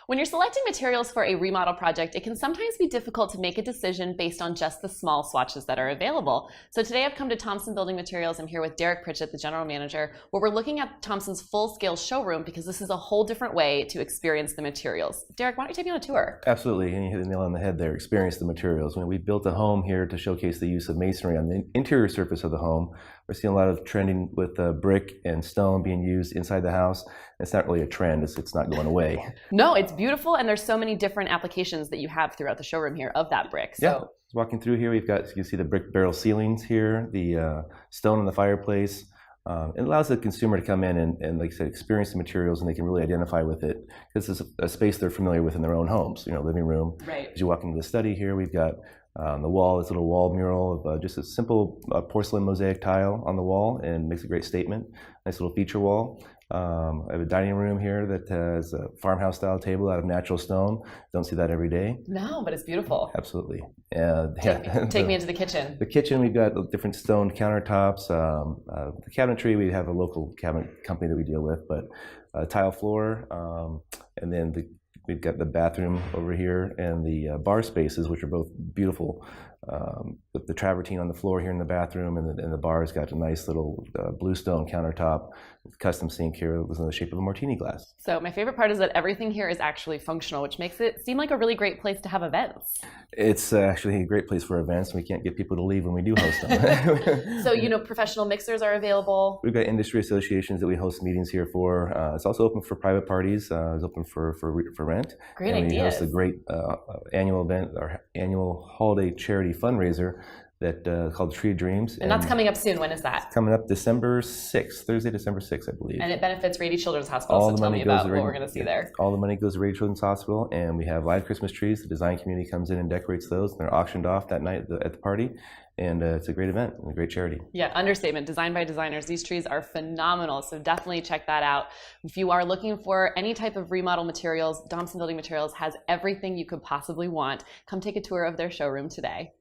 When you're selecting materials for a remodel project, it can sometimes be difficult to make a decision based on just the small swatches that are available. So today I've come to Thompson Building Materials. I'm here with Derek Pritchett, the general manager, where we're looking at Thompson's full-scale showroom because this is a whole different way to experience the materials. Derek, why don't you take me on a tour? Absolutely, and you hit the nail on the head there, experience the materials. When we built a home here to showcase the use of masonry on the interior surface of the home, we're seeing a lot of trending with brick and stone being used inside the house. It's not really a trend, it's not going away. No, it's beautiful, and there's so many different applications that you have throughout the showroom here of that brick. So. Yeah, walking through here, we've got, you can see the brick barrel ceilings here, the stone in the fireplace. It allows the consumer to come in and, like I said, experience the materials, and they can really identify with it. This is a space they're familiar with in their own homes, living room. Right. As you walk into the study here, we've got on the wall, this little wall mural of just a simple porcelain mosaic tile on the wall, and makes a great statement. Nice little feature wall. I have a dining room here that has a farmhouse style table out of natural stone. Don't see that every day. No, but it's beautiful. Absolutely. Take me into the kitchen. The kitchen, we've got different stone countertops. The cabinetry, we have a local cabinet company that we deal with, but tile floor, and then we've got the bathroom over here and the bar spaces, which are both beautiful. With the travertine on the floor here in the bathroom, and the bar's got a nice little bluestone countertop with custom sink here that was in the shape of a martini glass. So my favorite part is that everything here is actually functional, which makes it seem like a really great place to have events. It's actually a great place for events. We can't get people to leave when we do host them. So, professional mixers are available. We've got industry associations that we host meetings here for. It's also open for private parties. It's open for rent. Great and ideas. We host a great annual event, our annual holiday charity fundraiser that called Tree of Dreams. And that's coming up soon. When is that? It's coming up December 6th, Thursday, December 6th, I believe. And it benefits Rady Children's Hospital, so tell me about what we're going to see there. All the money goes to Rady Children's Hospital, and we have live Christmas trees. The design community comes in and decorates those, and they're auctioned off that night at the party. And it's a great event and a great charity. Yeah, understatement. Designed by designers. These trees are phenomenal, so definitely check that out. If you are looking for any type of remodel materials, Thompson Building Materials has everything you could possibly want. Come take a tour of their showroom today.